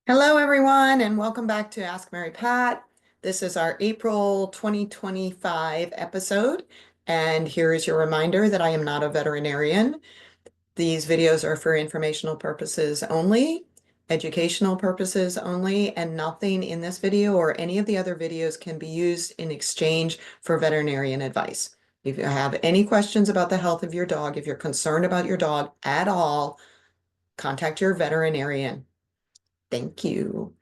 Hello, everyone, and welcome back to Ask Mary Pat. This is our April 2025 episode, and here is your reminder that I am not a veterinarian. These videos are for informational purposes only, educational purposes only, and nothing in this video or any of the other videos can be used in exchange for veterinarian advice. If you have any questions about the health of your dog, if you're concerned about your dog at all, contact your veterinarian. Thank you.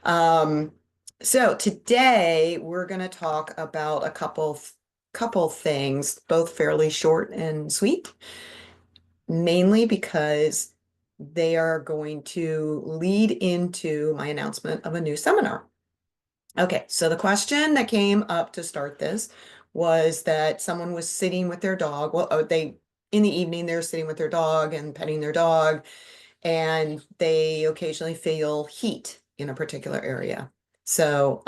Um, so today we're going to talk about a couple things, both fairly short and sweet, mainly because they are going to lead into my announcement of a new seminar. Okay, so the question that came up to start this was that someone was sitting with their dog. Well, in the evening they're sitting with their dog and petting their dog, and they occasionally feel heat in a particular area. So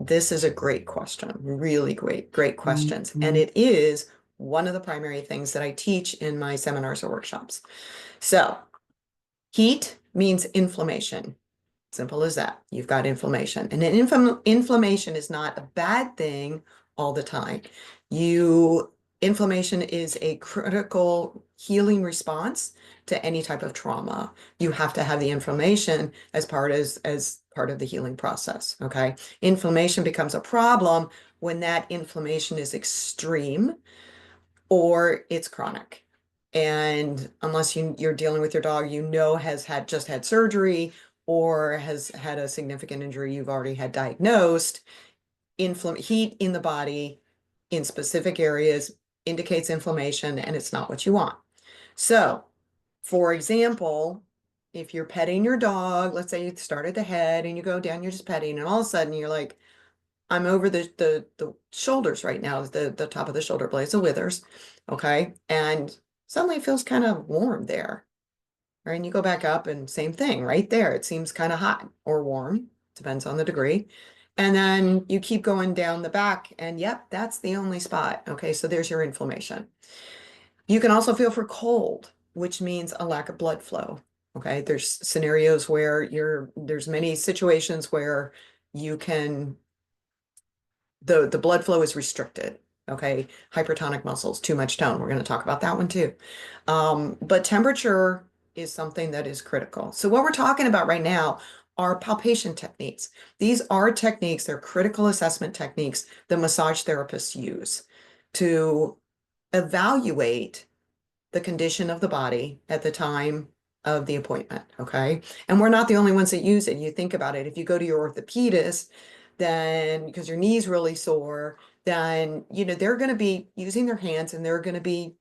this is a great question, really great questions. And it is one of the primary things that I teach in my seminars or workshops. So heat means inflammation. Simple as that. You've got inflammation. And an inflammation is not a bad thing all the time. Inflammation is a critical healing response to any type of trauma. You have to have the inflammation as part of the healing process. Okay. Inflammation becomes a problem when that inflammation is extreme or it's chronic. And unless you're dealing with your dog, has just had surgery or has had a significant injury you've already had diagnosed, heat in the body in specific areas indicates inflammation, and it's not what you want. So, for example, if you're petting your dog, let's say you start at the head and you go down, you're just petting, and all of a sudden you're like, I'm over the shoulders right now, the top of the shoulder blades, the withers, okay? And suddenly it feels kind of warm there, right? And you go back up and same thing, right there. It seems kind of hot or warm, depends on the degree. And then you keep going down the back and yep, that's the only spot. Okay, so there's your inflammation. You can also feel for cold, which means a lack of blood flow. Okay, there's scenarios where there's many situations where you can the blood flow is restricted. Okay, hypertonic muscles, too much tone. We're going to talk about that one too. But temperature is something that is critical. So what we're talking about right now are palpation techniques. These are techniques, they're critical assessment techniques that massage therapists use to evaluate the condition of the body at the time of the appointment. Okay. And we're not the only ones that use it. You think about it. If you go to your orthopedist, then because your knee's really sore, then they're going to be using their hands and they're going to be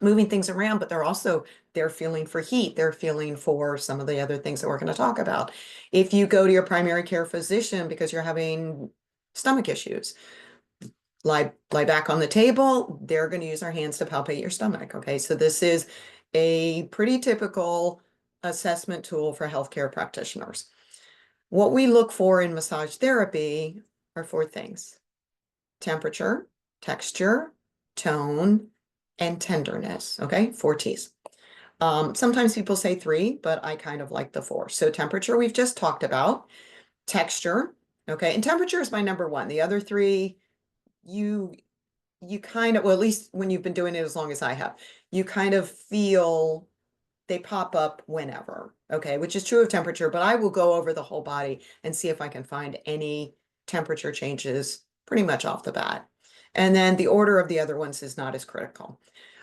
moving things around, but they're feeling for heat, they're feeling for some of the other things that we're going to talk about. If you go to your primary care physician because you're having stomach issues, lie back on the table, they're going to use their hands to palpate your stomach. Okay, so this is a pretty typical assessment tool for healthcare practitioners. What we look for in massage therapy are four things: temperature, texture, tone, and tenderness. Okay, four T's. Sometimes people say three, but I kind of like the four. So temperature, we've just talked about. Texture, okay, and temperature is my number one. The other three, you kind of, well, at least when you've been doing it as long as I have, you kind of feel they pop up whenever, okay, which is true of temperature, but I will go over the whole body and see if I can find any temperature changes pretty much off the bat. And then the order of the other ones is not as critical.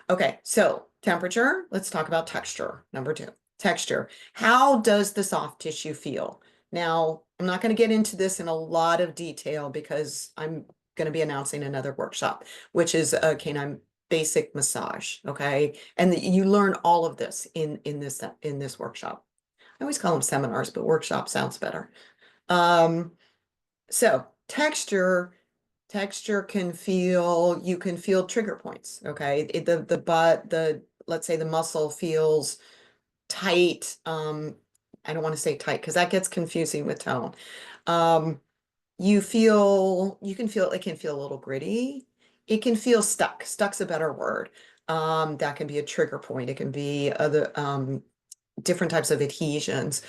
Okay, so temperature, let's talk about texture. Number two, texture. How does the soft tissue feel? Now, I'm not going to get into this in a lot of detail because I'm going to be announcing another workshop, which is a canine basic massage. Okay, and you learn all of this in this workshop. I always call them seminars, but workshop sounds better. So texture you can feel trigger points. Okay, let's say the muscle feels tight. I don't want to say tight because that gets confusing with tone. Um, you can feel, it can feel a little gritty. It can feel stuck. Stuck's a better word. That can be a trigger point. It can be different types of adhesions.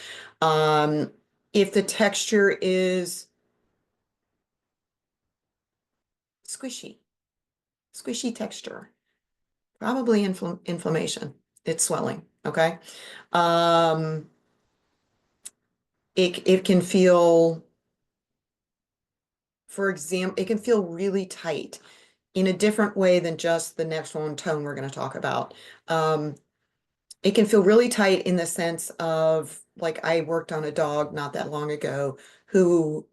If the texture is squishy, squishy texture, probably inflammation. It's swelling, okay? Um, it can feel, for example, it can feel really tight in a different way than just the next one, tone, we're going to talk about. It can feel really tight in the sense of, like, I worked on a dog not that long ago who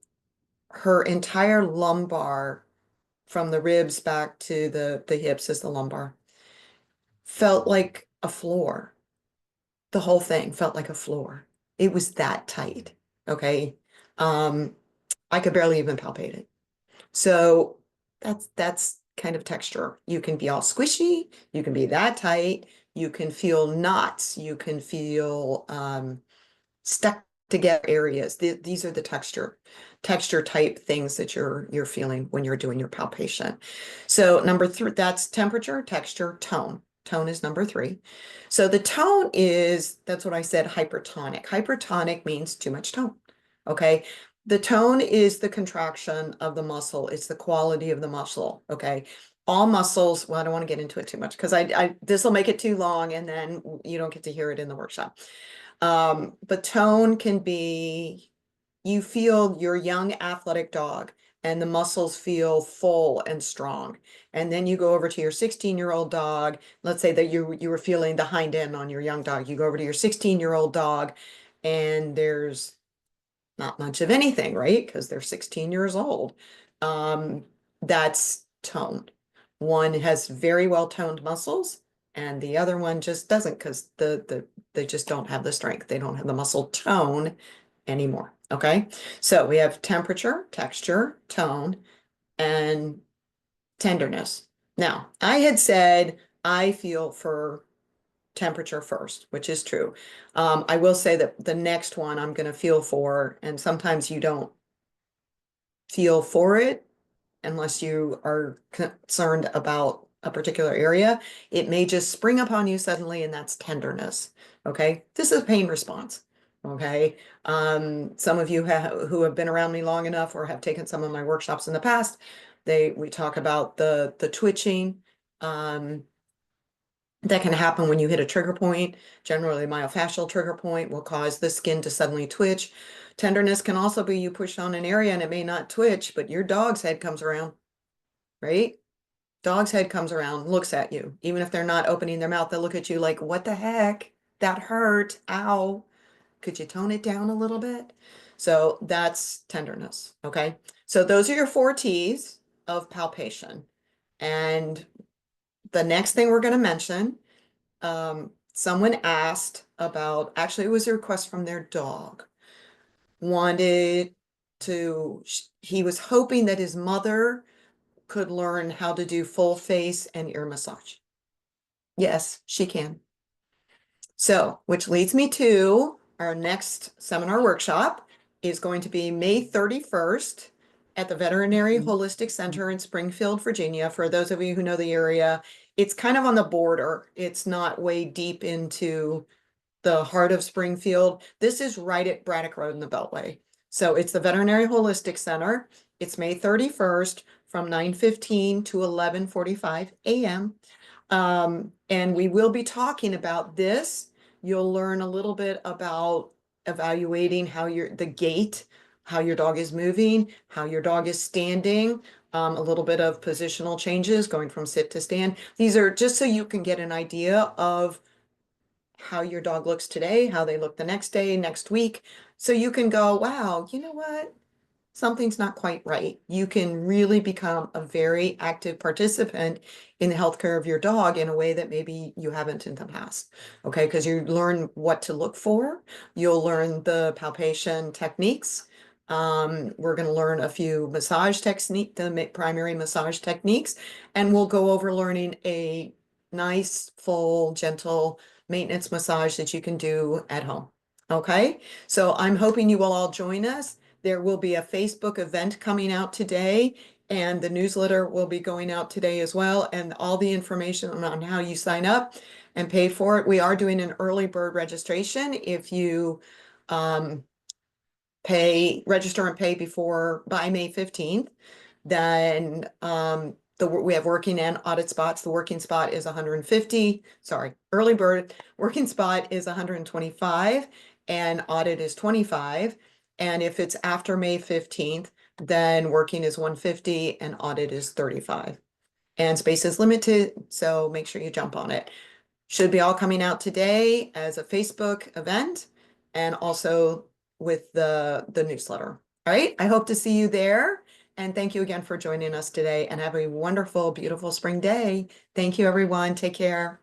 her entire lumbar, from the ribs back to the hips is the lumbar, felt like a floor. The whole thing felt like a floor. It was that tight. Okay. Um, I could barely even palpate it. So that's kind of texture. You can be all squishy, you can be that tight, you can feel knots, you can feel stuck together areas. These are the texture type things that you're feeling when you're doing your palpation. So number three, that's temperature, texture, tone. Tone is number three. So the tone is, that's what I said, hypertonic. Hypertonic means too much tone. Okay. The tone is the contraction of the muscle. It's the quality of the muscle. Okay. All muscles, well, I don't want to get into it too much because this will make it too long and then you don't get to hear it in the workshop. But tone can be, you feel your young athletic dog and the muscles feel full and strong. And then you go over to your 16-year-old dog. Let's say that you were feeling the hind end on your young dog. You go over to your 16-year-old dog and there's not much of anything, right? Because they're 16 years old. That's tone. One has very well toned muscles and the other one just doesn't because they just don't have the strength. They don't have the muscle tone anymore. Okay. So we have temperature, texture, tone, and tenderness. Now, I had said I feel for temperature first, which is true. I will say that the next one I'm going to feel for, and sometimes you don't feel for it unless you are concerned about a particular area. It may just spring upon you suddenly, and that's tenderness. Okay. This is pain response. Okay. Some of you who have been around me long enough or have taken some of my workshops in the past, we talk about the twitching. That can happen when you hit a trigger point. Generally, myofascial trigger point will cause the skin to suddenly twitch. Tenderness can also be you push on an area and it may not twitch, but your dog's head comes around, right? Dog's head comes around, looks at you. Even if they're not opening their mouth, they'll look at you like, what the heck? That hurt. Ow. Could you tone it down a little bit? So that's tenderness. Okay. So those are your 4 T's of palpation. And the next thing we're going to mention, someone asked about, actually, it was a request from their dog. Wanted to, he was hoping that his mother could learn how to do full face and ear massage. Yes, she can. So, which leads me to our next seminar workshop is going to be May 31st at the Veterinary Holistic Center in Springfield, Virginia. For those of you who know the area, it's kind of on the border. It's not way deep into the heart of Springfield. This is right at Braddock Road in the Beltway. So it's the Veterinary Holistic Center. It's May 31st from 9:15 to 11:45 a.m. And we will be talking about this. You'll learn a little bit about evaluating how the gait, how your dog is moving, how your dog is standing, a little bit of positional changes going from sit to stand. These are just so you can get an idea of how your dog looks today, how they look the next day, next week. So you can go, wow, you know what? Something's not quite right. You can really become a very active participant in the healthcare of your dog in a way that maybe you haven't in the past. Okay, because you learn what to look for. You'll learn the palpation techniques. We're going to learn a few massage techniques, the primary massage techniques, and we'll go over learning a nice, full, gentle maintenance massage that you can do at home. Okay, so I'm hoping you will all join us. There will be a Facebook event coming out today, and the newsletter will be going out today as well. And all the information on how you sign up and pay for it. We are doing an early bird registration. If you register and pay by May 15th, then we have working and audit spots. The working spot is 150, sorry, early bird working spot is 125 and audit is 25. And if it's after May 15th, then working is 150 and audit is 35. And space is limited, so make sure you jump on it. Should be all coming out today as a Facebook event and also with the newsletter. All right, I hope to see you there. And thank you again for joining us today and have a wonderful, beautiful spring day. Thank you, everyone. Take care.